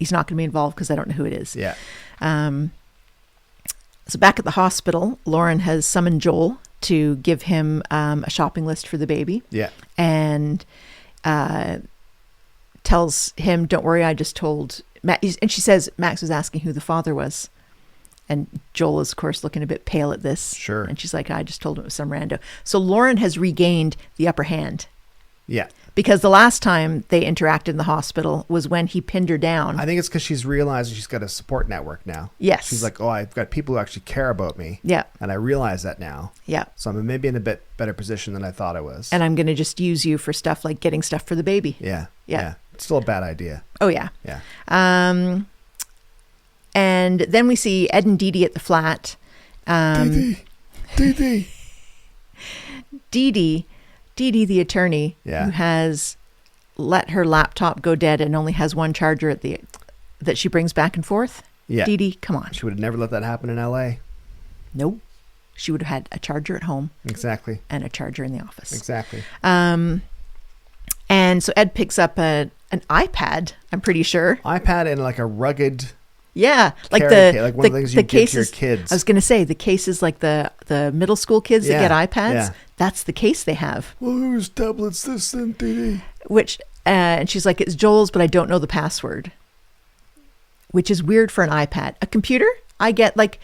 Speaker 2: he's not going to be involved because I don't know who it is.
Speaker 1: Yeah.
Speaker 2: So back at the hospital, Lauren has summoned Joel to give him a shopping list for the baby.
Speaker 1: Yeah.
Speaker 2: And tells him, don't worry, I just told Max. And she says Max was asking who the father was. And Joel is, of course, looking a bit pale at this.
Speaker 1: Sure.
Speaker 2: And she's like, I just told him it was some rando. So Lauren has regained the upper hand.
Speaker 1: Yeah.
Speaker 2: Because the last time they interacted in the hospital was when he pinned her down.
Speaker 1: I think it's because she's realizing she's got a support network now.
Speaker 2: Yes.
Speaker 1: She's like, oh, I've got people who actually care about me.
Speaker 2: Yeah.
Speaker 1: And I realize that now.
Speaker 2: Yeah.
Speaker 1: So I'm maybe in a bit better position than I thought I was.
Speaker 2: And I'm going to just use you for stuff like getting stuff for the baby.
Speaker 1: Yeah.
Speaker 2: Yeah.
Speaker 1: It's still a bad idea.
Speaker 2: Oh, yeah.
Speaker 1: Yeah.
Speaker 2: And then we see Ed and Dee Dee at the flat.
Speaker 1: Dee
Speaker 2: Dee, the attorney,
Speaker 1: Yeah.
Speaker 2: who has let her laptop go dead and only has one charger that she brings back and forth.
Speaker 1: Yeah.
Speaker 2: Dee Dee, come on.
Speaker 1: She would have never let that happen in LA.
Speaker 2: Nope. She would have had a charger at home.
Speaker 1: Exactly.
Speaker 2: And a charger in the office.
Speaker 1: Exactly.
Speaker 2: And so Ed picks up an iPad, I'm pretty sure.
Speaker 1: iPad and like a rugged...
Speaker 2: Yeah, like
Speaker 1: like one of the things you give to your kids.
Speaker 2: I was going to say the cases like the middle school kids that get iPads.
Speaker 1: Yeah.
Speaker 2: That's the case they have.
Speaker 1: Well, whose tablet's this then, Dee?
Speaker 2: Which and she's like, it's Joel's, but I don't know the password. Which is weird for an iPad. A computer, I get like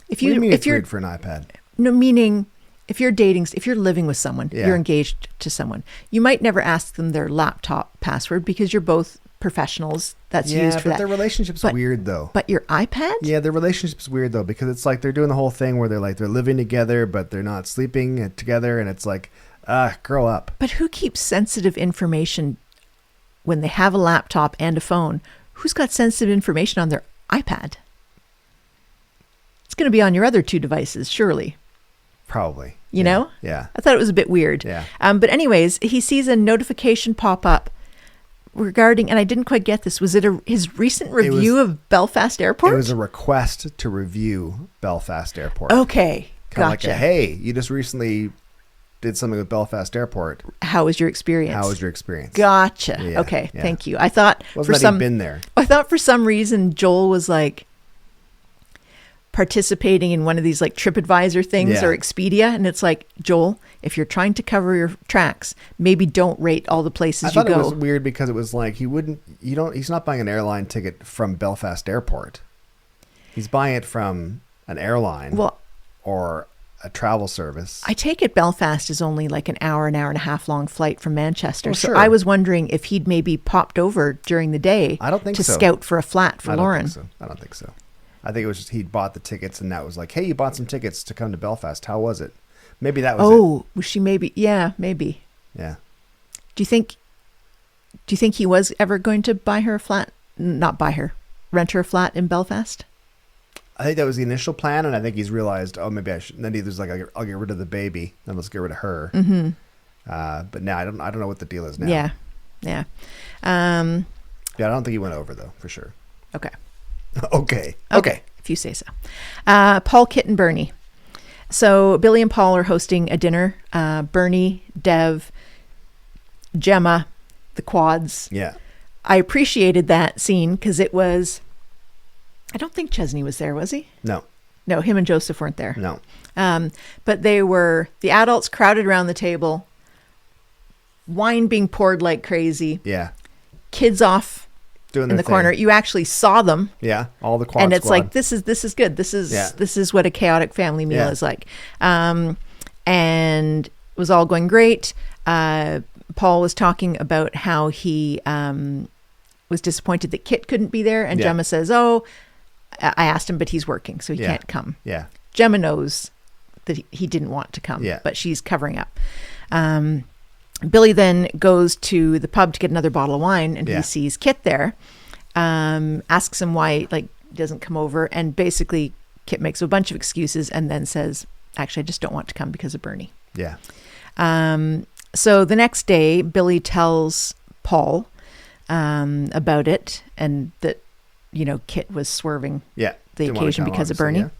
Speaker 1: What do you mean it's weird for an iPad?
Speaker 2: No, meaning if you're dating, if you're living with someone,
Speaker 1: Yeah.
Speaker 2: you're engaged to someone, you might never ask them their laptop password because you're both professionals. That's used for
Speaker 1: but
Speaker 2: that.
Speaker 1: their relationship's weird though.
Speaker 2: But your iPad?
Speaker 1: Yeah, their relationship's weird though because it's like they're doing the whole thing where they're living together but they're not sleeping together, and it's like, grow up.
Speaker 2: But who keeps sensitive information when they have a laptop and a phone? Who's got sensitive information on their iPad? It's going to be on your other two devices, surely.
Speaker 1: Probably.
Speaker 2: You know?
Speaker 1: Yeah.
Speaker 2: I thought it was a bit weird.
Speaker 1: Yeah.
Speaker 2: But anyways, he sees a notification pop up regarding, and I didn't quite get this, was it his recent review of Belfast Airport?
Speaker 1: It was a request to review Belfast Airport.
Speaker 2: Okay,
Speaker 1: Kind of
Speaker 2: gotcha.
Speaker 1: like hey, you just recently did something with Belfast Airport.
Speaker 2: How was your experience?
Speaker 1: How was your experience?
Speaker 2: Gotcha.
Speaker 1: Yeah,
Speaker 2: Okay,
Speaker 1: yeah.
Speaker 2: thank you. I thought
Speaker 1: Wasn't that he'd been there?
Speaker 2: I thought for some reason Joel was like participating in one of these like TripAdvisor things
Speaker 1: Yeah.
Speaker 2: or Expedia, and it's like, Joel, if you're trying to cover your tracks, maybe don't rate all the places
Speaker 1: I
Speaker 2: you
Speaker 1: thought
Speaker 2: go.
Speaker 1: it was weird because it was like he's not buying an airline ticket from Belfast Airport. He's buying it from an airline or a travel service.
Speaker 2: I take it Belfast is only like an hour and a half long flight from Manchester.
Speaker 1: Oh,
Speaker 2: so
Speaker 1: sure.
Speaker 2: I was wondering if he'd maybe popped over during the day
Speaker 1: I don't think
Speaker 2: to
Speaker 1: so.
Speaker 2: scout for a flat for Lauren.
Speaker 1: I don't think so. I think it was just he'd bought the tickets and that was like, hey, you bought some tickets to come to Belfast. How was it? Maybe that was it.
Speaker 2: Was she maybe? Yeah, maybe.
Speaker 1: Yeah.
Speaker 2: Do you think he was ever going to buy her a flat? Not buy her, rent her a flat in Belfast?
Speaker 1: I think that was the initial plan, and I think he's realized, oh, maybe I should. And then he's like, I'll get rid of the baby, then let's get rid of her.
Speaker 2: Mm-hmm.
Speaker 1: But now I don't know what the deal is now.
Speaker 2: Yeah, yeah.
Speaker 1: Yeah, I don't think he went over though, for sure.
Speaker 2: Okay.
Speaker 1: Okay.
Speaker 2: If you say so. Paul, Kit, and Bernie. So Billy and Paul are hosting a dinner. Bernie, Dev, Gemma, the quads.
Speaker 1: Yeah.
Speaker 2: I appreciated that scene because it was, I don't think Chesney was there, was he?
Speaker 1: No.
Speaker 2: No, him and Joseph weren't there.
Speaker 1: No.
Speaker 2: But they were, the adults crowded around the table, wine being poured like crazy.
Speaker 1: Yeah.
Speaker 2: Kids off
Speaker 1: Doing
Speaker 2: in
Speaker 1: their
Speaker 2: the corner.
Speaker 1: thing.
Speaker 2: You actually saw them.
Speaker 1: Yeah. All the quad
Speaker 2: And it's
Speaker 1: squad.
Speaker 2: like, this is good. This is what a chaotic family meal is like. And it was all going great. Paul was talking about how he was disappointed that Kit couldn't be there. And Gemma says, oh, I asked him, but he's working, so he can't come.
Speaker 1: Yeah.
Speaker 2: Gemma knows that he didn't want to come,
Speaker 1: Yeah.
Speaker 2: but she's covering up. Billy then goes to the pub to get another bottle of wine, and he sees Kit there, asks him why he doesn't come over, and basically Kit makes a bunch of excuses and then says, actually, I just don't want to come because of Bernie.
Speaker 1: Yeah.
Speaker 2: So the next day, Billy tells Paul about it, and that, Kit was swerving
Speaker 1: Yeah.
Speaker 2: the
Speaker 1: Didn't wanna
Speaker 2: occasion
Speaker 1: come,
Speaker 2: because of
Speaker 1: obviously,
Speaker 2: Bernie.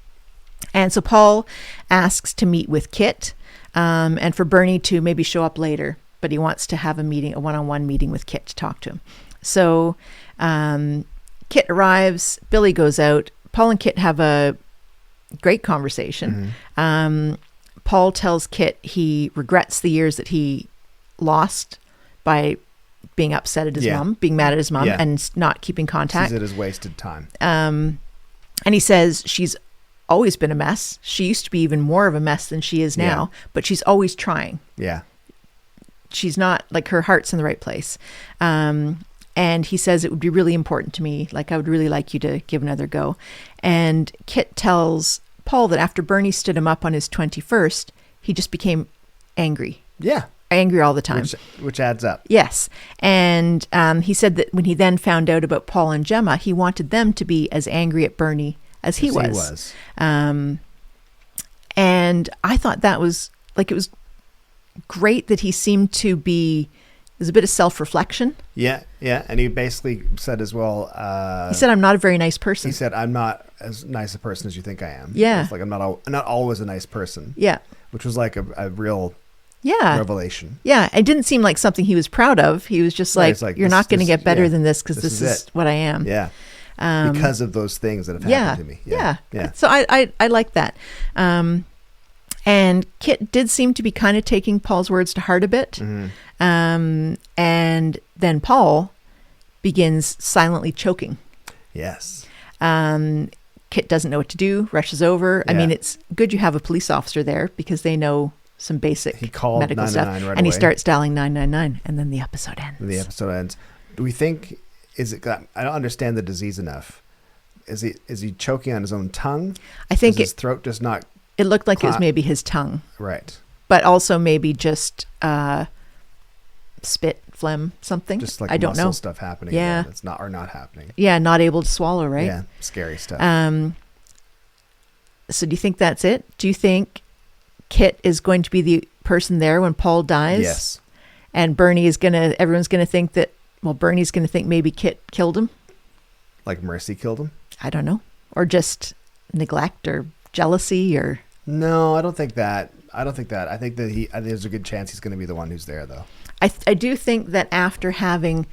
Speaker 2: And so Paul asks to meet with Kit, and for Bernie to maybe show up later, but he wants to have a one-on-one meeting with Kit to talk to him. So Kit Kit arrives. Billy goes out. Paul and Kit have a great conversation. Paul tells Kit he regrets the years that he lost by being upset at his mom, being mad at his mom, and not keeping contact.
Speaker 1: Sees it as wasted time.
Speaker 2: And he says she's always been a mess. She used to be even more of a mess than she is now, but she's always trying.
Speaker 1: Yeah.
Speaker 2: She's not, like, her heart's in the right place. And he says it would be really important to me. Like, I would really like you to give another go. And Kit tells Paul that after Bernie stood him up on his 21st, he just became angry.
Speaker 1: Yeah.
Speaker 2: Angry all the time.
Speaker 1: Which adds up.
Speaker 2: Yes. And he said that when he then found out about Paul and Gemma, he wanted them to be as angry at Bernie as he was. And I thought that was, like, it was great that he seemed to be, there's a bit of self-reflection.
Speaker 1: Yeah. And he basically said as well...
Speaker 2: he said, I'm not a very nice person.
Speaker 1: He said, I'm not as nice a person as you think I am.
Speaker 2: Yeah.
Speaker 1: It's like, I'm not always a nice person.
Speaker 2: Yeah.
Speaker 1: Which was like a real revelation.
Speaker 2: Yeah. It didn't seem like something he was proud of. He was just like, you're not going to get better than this because this is what I am.
Speaker 1: Yeah. Because of those things that have happened to me.
Speaker 2: Yeah. So I like that. And Kit did seem to be kind of taking Paul's words to heart a bit. And then Paul begins silently choking.
Speaker 1: Yes.
Speaker 2: Kit doesn't know what to do, rushes over. I mean, it's good you have a police officer there because they know some basic medical stuff.
Speaker 1: Right
Speaker 2: and
Speaker 1: away.
Speaker 2: He starts dialing 999, and then the episode ends.
Speaker 1: Do we think, I don't understand the disease enough. Is he choking on his own tongue?
Speaker 2: I think
Speaker 1: his throat does not...
Speaker 2: It looked like it was maybe his tongue.
Speaker 1: Right.
Speaker 2: But also maybe just spit, phlegm, something.
Speaker 1: Just like
Speaker 2: I don't know.
Speaker 1: Stuff happening.
Speaker 2: Yeah.
Speaker 1: That's not happening.
Speaker 2: Yeah, not able to swallow, right?
Speaker 1: Yeah, scary stuff.
Speaker 2: So do you think that's it? Do you think Kit is going to be the person there when Paul dies?
Speaker 1: Yes.
Speaker 2: And everyone's going to think that, Bernie's going to think maybe Kit killed him?
Speaker 1: Like Mercy killed him?
Speaker 2: I don't know. Or just neglect or jealousy or...
Speaker 1: No, I don't think that. I think that there's a good chance he's going to be the one who's there, though.
Speaker 2: I do think that after having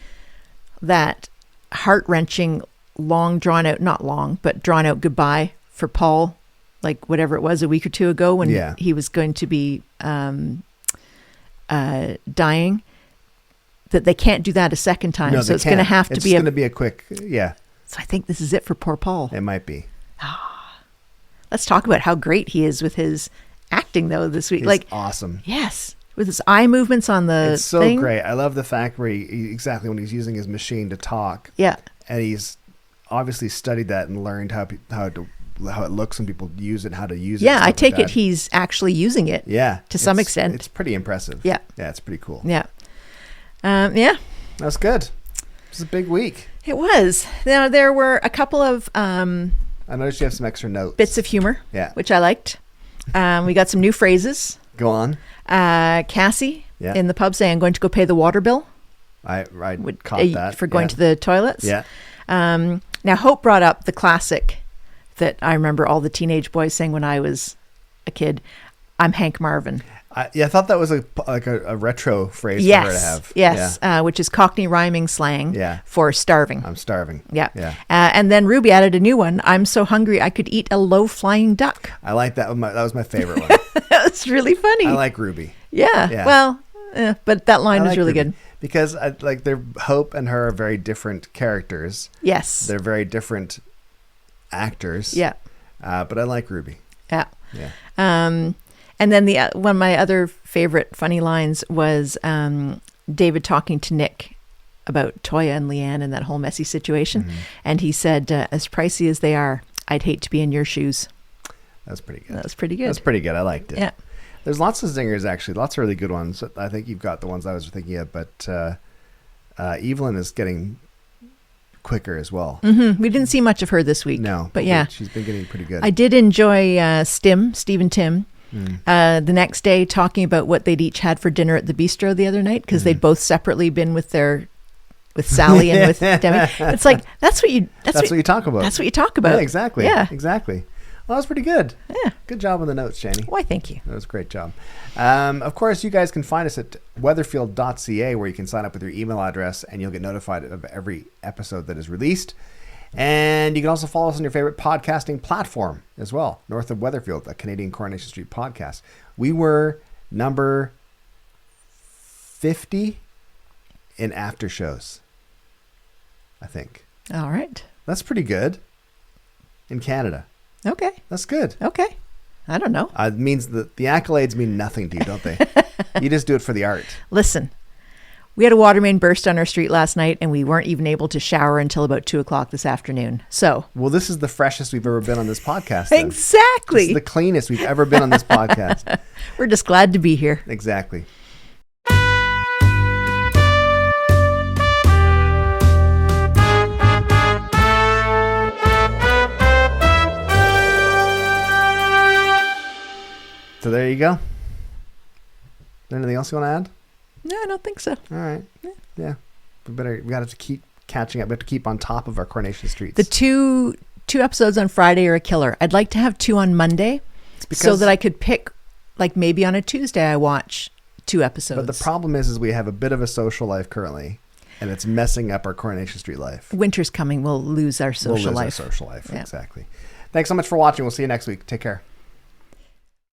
Speaker 2: that heart-wrenching, drawn out goodbye for Paul, like whatever it was, a week or two ago when he was going to be dying, that they can't do that a second time.
Speaker 1: No,
Speaker 2: so it's going to have to be...
Speaker 1: It's going to be a quick... Yeah.
Speaker 2: So I think this is it for poor Paul.
Speaker 1: It might be.
Speaker 2: Let's talk about how great he is with his acting, though, this week.
Speaker 1: He's awesome.
Speaker 2: Yes. With his eye movements on the
Speaker 1: It's so
Speaker 2: thing.
Speaker 1: great. I love the fact where exactly when he's using his machine to talk.
Speaker 2: Yeah.
Speaker 1: And he's obviously studied that and learned how it looks when people use it, how to use it.
Speaker 2: Yeah, I take it he's actually using it.
Speaker 1: Yeah.
Speaker 2: To some extent.
Speaker 1: It's pretty impressive.
Speaker 2: Yeah.
Speaker 1: Yeah, it's pretty cool.
Speaker 2: Yeah. Yeah.
Speaker 1: That's good. It was a big week.
Speaker 2: It was. Now, there were a couple of...
Speaker 1: I noticed you have some extra notes.
Speaker 2: Bits of humor, which I liked. We got some new phrases.
Speaker 1: Go on.
Speaker 2: Cassie in the pub saying, I'm going to go pay the water bill.
Speaker 1: I caught that.
Speaker 2: For going to the toilets.
Speaker 1: Yeah.
Speaker 2: Now, Hope brought up the classic that I remember all the teenage boys saying when I was a kid, I'm Hank Marvin.
Speaker 1: I thought that was a retro phrase for her to have.
Speaker 2: Yes, which is Cockney rhyming slang for starving.
Speaker 1: I'm starving.
Speaker 2: Yeah. And then Ruby added a new one. I'm so hungry I could eat a low-flying duck.
Speaker 1: I like that. That was my favorite one.
Speaker 2: That was really funny.
Speaker 1: I like Ruby.
Speaker 2: Yeah. Well, but that line was really
Speaker 1: Ruby.
Speaker 2: Good.
Speaker 1: Because Hope and her are very different characters.
Speaker 2: Yes.
Speaker 1: They're very different actors.
Speaker 2: Yeah.
Speaker 1: But I like Ruby.
Speaker 2: Yeah.
Speaker 1: Yeah.
Speaker 2: And then one of my other favorite funny lines was David talking to Nick about Toyah and Leanne and that whole messy situation. Mm-hmm. And he said, as pricey as they are, I'd hate to be in your shoes.
Speaker 1: That's pretty good.
Speaker 2: That's pretty good.
Speaker 1: That's pretty good. I liked it.
Speaker 2: Yeah.
Speaker 1: There's lots of zingers, actually. Lots of really good ones. I think you've got the ones I was thinking of, but Evelyn is getting quicker as well.
Speaker 2: Mm-hmm. We didn't see much of her this week.
Speaker 1: No.
Speaker 2: But yeah.
Speaker 1: She's been getting pretty good.
Speaker 2: I did enjoy Steve and Tim. The next day talking about what they'd each had for dinner at the bistro the other night because they'd both separately been with Sally and with Demi. It's like that's what you
Speaker 1: talk about.
Speaker 2: That's what you talk about.
Speaker 1: Yeah, exactly.
Speaker 2: Yeah,
Speaker 1: exactly. Well, that was pretty good.
Speaker 2: Yeah,
Speaker 1: good job on the notes, Janie.
Speaker 2: Why, thank you.
Speaker 1: That was a great job. Of course, you guys can find us at weatherfield.ca where you can sign up with your email address and you'll get notified of every episode that is released. And you can also follow us on your favorite podcasting platform as well. North of Weatherfield, a Canadian Coronation Street podcast. We were number 50 in after shows, I think.
Speaker 2: All right.
Speaker 1: That's pretty good in Canada.
Speaker 2: Okay.
Speaker 1: That's good.
Speaker 2: Okay. I don't know.
Speaker 1: It means that the accolades mean nothing to you, don't they? You just do it for the art.
Speaker 2: Listen, we had a water main burst on our street last night, and we weren't even able to shower until about 2:00 this afternoon. So,
Speaker 1: well, this is the freshest we've ever been on this podcast. Then.
Speaker 2: Exactly.
Speaker 1: This is the cleanest we've ever been on this podcast.
Speaker 2: We're just glad to be here.
Speaker 1: Exactly. So there you go. Anything else you want to add?
Speaker 2: No, I don't think so.
Speaker 1: All right. Yeah. We got to keep catching up. We have to keep on top of our Coronation Streets.
Speaker 2: The two episodes on Friday are a killer. I'd like to have 2 on Monday so that I could pick, like maybe on a Tuesday I watch 2 episodes.
Speaker 1: But the problem is we have a bit of a social life currently, and it's messing up our Coronation Street life.
Speaker 2: Winter's coming. We'll lose our social life.
Speaker 1: Yeah. Exactly. Thanks so much for watching. We'll see you next week. Take care.